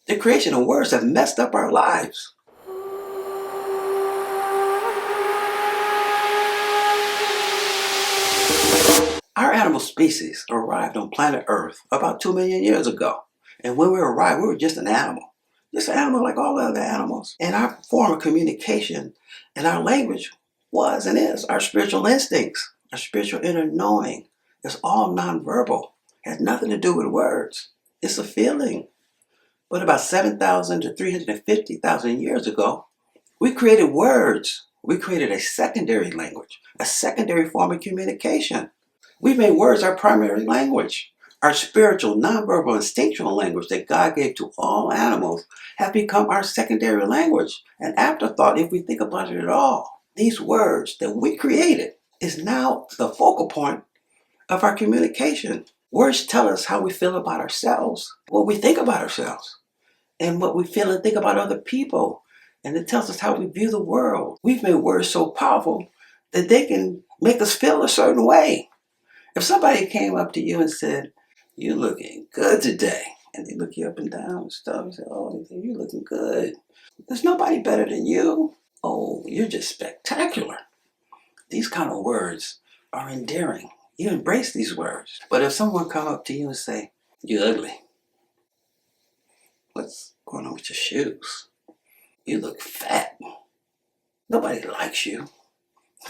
The creation of words have messed up our lives. Our animal species arrived on planet Earth about 2 million years ago. And when we arrived, we were just an animal. Just an animal like all other animals. And our form of communication and our language was and is our spiritual instincts, our spiritual inner knowing. It's all nonverbal. It has nothing to do with words. It's a feeling. But about 7,000 to 350,000 years ago, we created words. We created a secondary language, a secondary form of communication. We made words our primary language. Our spiritual, nonverbal, instinctual language that God gave to all animals have become our secondary language, an afterthought if we think about it at all. These words that we created is now the focal point of our communication. Words tell us how we feel about ourselves, what we think about ourselves, and what we feel and think about other people. And it tells us how we view the world. We've made words so powerful that they can make us feel a certain way. If somebody came up to you and said, "You're looking good today," and they look you up and down and stuff, and say, "Oh, you're looking good. There's nobody better than you. Oh, you're just spectacular." These kind of words are endearing. You embrace these words. But if someone come up to you and say, "You're ugly. What's going on with your shoes? You look fat. Nobody likes you."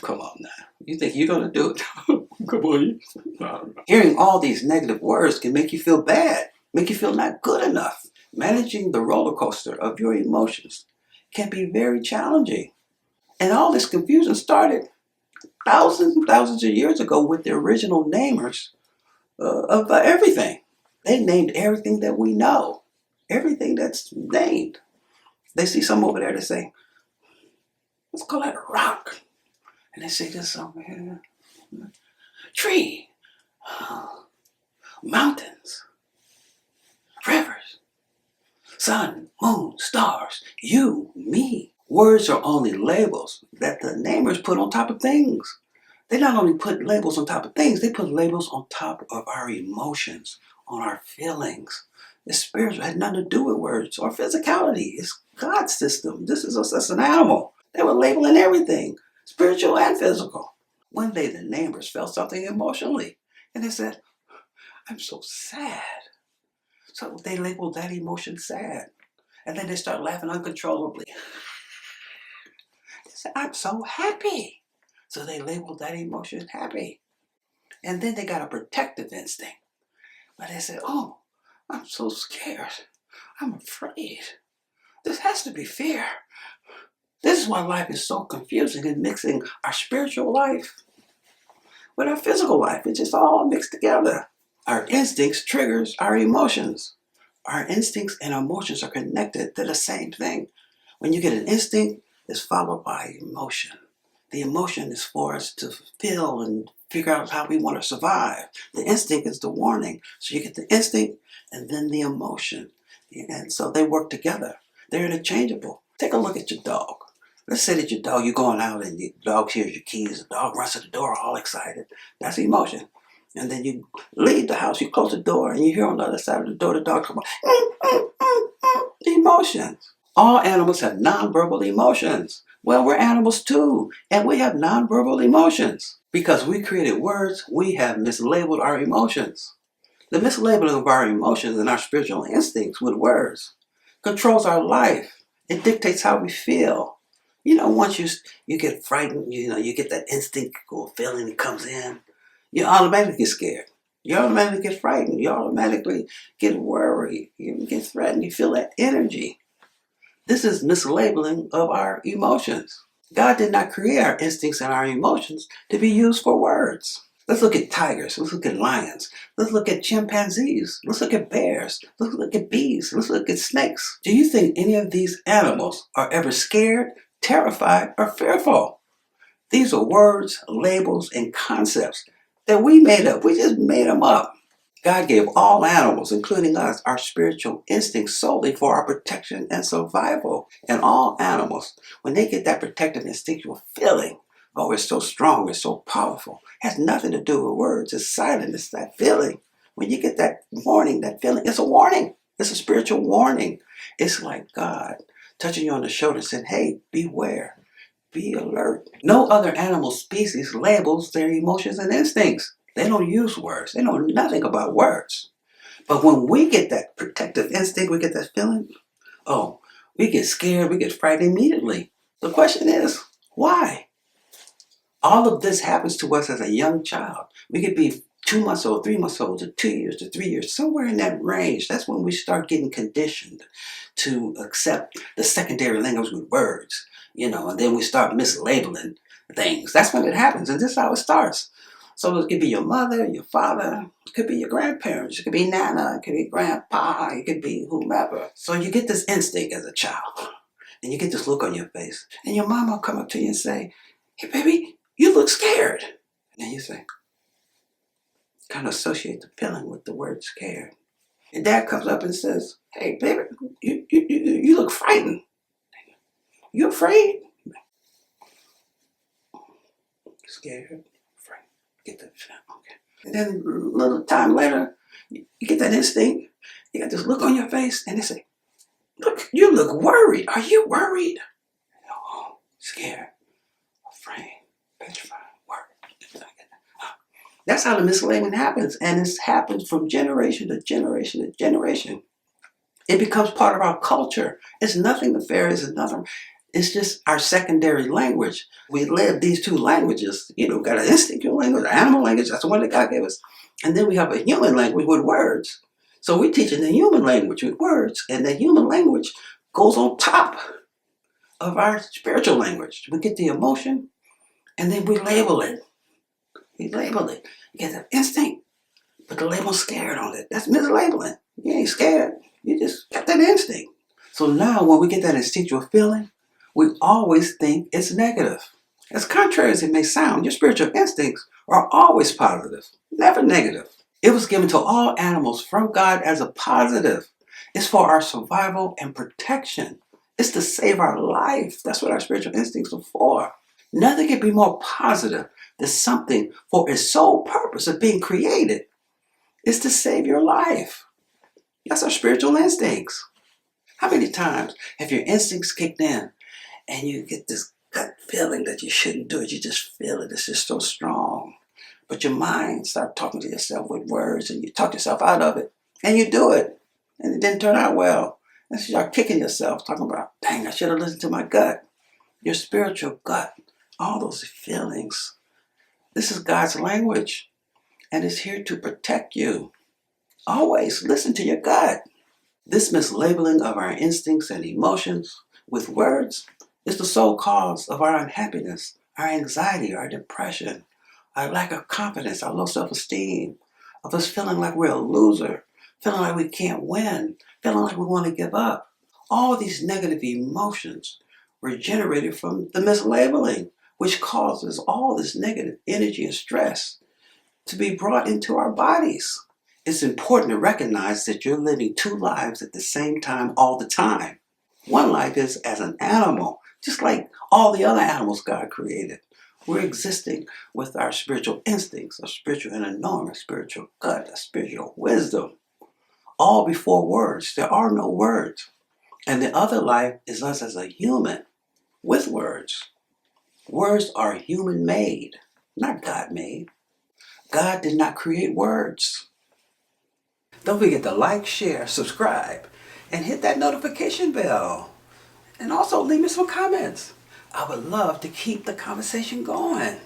Come on now. You think you're going to do it? Come on. No. Hearing all these negative words can make you feel bad, make you feel not good enough. Managing the roller coaster of your emotions can be very challenging. And all this confusion started thousands and thousands of years ago with the original namers of everything. They named everything that we know, everything that's named. They see some over there, they say, "Let's call that a rock." And they say this over here, tree, mountains, rivers, sun, moon, stars, you, me. Words are only labels that the namers put on top of things. They not only put labels on top of things, they put labels on top of our emotions, on our feelings. It's spiritual. It had nothing to do with words or physicality. It's God's system. This is us as an animal. They were labeling everything, spiritual and physical. One day the neighbors felt something emotionally, and they said, "I'm so sad." So they labeled that emotion sad. And then they start laughing uncontrollably. They said, "I'm so happy." So they labeled that emotion happy. And then they got a protective instinct. But they said, "Oh, I'm so scared. I'm afraid. This has to be fear." This is why life is so confusing and mixing our spiritual life with our physical life. It's just all mixed together. Our instincts triggers our emotions. Our instincts and emotions are connected to the same thing. When you get an instinct, it's followed by emotion. The emotion is for us to feel and figure out how we want to survive. The instinct is the warning. So you get the instinct and then the emotion. And so they work together. They're interchangeable. Take a look at your dog. Let's say that your dog, you're going out and your dog hears your keys. The dog runs to the door all excited. That's emotion. And then you leave the house, you close the door, and you hear on the other side of the door the dog come on. Emotions. All animals have nonverbal emotions. Well, we're animals too, and we have nonverbal emotions. Because we created words, we have mislabeled our emotions. The mislabeling of our emotions and our spiritual instincts with words controls our life. It dictates how we feel. Once you get frightened, you get that instinctual feeling that comes in, you automatically get scared. You automatically get frightened. You automatically get worried. You get threatened. You feel that energy. This is mislabeling of our emotions. God did not create our instincts and our emotions to be used for words. Let's look at tigers. Let's look at lions. Let's look at chimpanzees. Let's look at bears. Let's look at bees. Let's look at snakes. Do you think any of these animals are ever scared, terrified, or fearful? These are words, labels, and concepts that we made up. We just made them up. God gave all animals, including us, our spiritual instincts solely for our protection and survival. And all animals, when they get that protective instinctual feeling, oh, it's so strong, it's so powerful, it has nothing to do with words. It's silent. It's that feeling. When you get that warning, that feeling, it's a warning. It's a spiritual warning. It's like God touching you on the shoulder saying, hey, beware, be alert. No other animal species labels their emotions and instincts. They don't use words. They know nothing about words. But when we get that protective instinct, we get that feeling, oh, we get scared, we get frightened immediately. The question is, why? All of this happens to us as a young child. We could be 2 months old, 3 months old, to 2 years, to 3 years, somewhere in that range. That's when we start getting conditioned to accept the secondary language with words, and then we start mislabeling things. That's when it happens, and this is how it starts. So it could be your mother, your father, it could be your grandparents, it could be Nana, it could be grandpa, it could be whomever. So you get this instinct as a child, and you get this look on your face, and your mama will come up to you and say, hey baby, you look scared. And then you say, kind of associate the feeling with the word scared. And dad comes up and says, hey baby, you look frightened. You afraid? Scared, afraid. Get that feeling, okay. And then a little time later, you get that instinct, you got this look on your face, and they say, look, you look worried. Are you worried? Oh, scared, afraid, petrified, worried. That's how the mislabeling happens, and it happens from generation to generation to generation. It becomes part of our culture. It's nothing nefarious, it's nothing. It's just our secondary language. We live these two languages. Got an instinctual language, an animal language, that's the one that God gave us. And then we have a human language with words. So we're teaching the human language with words, and the human language goes on top of our spiritual language. We get the emotion, and then we label it. We label it. You get the instinct, but the label scared on it. That's mislabeling. You ain't scared. You just got that instinct. So now when we get that instinctual feeling, we always think it's negative. As contrary as it may sound, your spiritual instincts are always positive, never negative. It was given to all animals from God as a positive. It's for our survival and protection. It's to save our life. That's what our spiritual instincts are for. Nothing can be more positive than something for its sole purpose of being created. It's to save your life. That's our spiritual instincts. How many times have your instincts kicked in and you get this gut feeling that you shouldn't do it? You just feel it. It's just so strong. But your mind starts talking to yourself with words, and you talk yourself out of it. And you do it. And it didn't turn out well. And so you start kicking yourself, talking about, dang, I should have listened to my gut. Your spiritual gut. All those feelings. This is God's language. And it's here to protect you. Always listen to your gut. This mislabeling of our instincts and emotions with words is the sole cause of our unhappiness, our anxiety, our depression, our lack of confidence, our low self-esteem, of us feeling like we're a loser, feeling like we can't win, feeling like we want to give up. All these negative emotions were generated from the mislabeling, which causes all this negative energy and stress to be brought into our bodies. It's important to recognize that you're living two lives at the same time all the time. One life is as an animal, just like all the other animals God created. We're existing with our spiritual instincts, our spiritual inner knowing, our spiritual gut, our spiritual wisdom, all before words. There are no words. And the other life is us as a human with words. Words are human-made, not God-made. God did not create words. Don't forget to like, share, subscribe, and hit that notification bell. And also leave me some comments. I would love to keep the conversation going.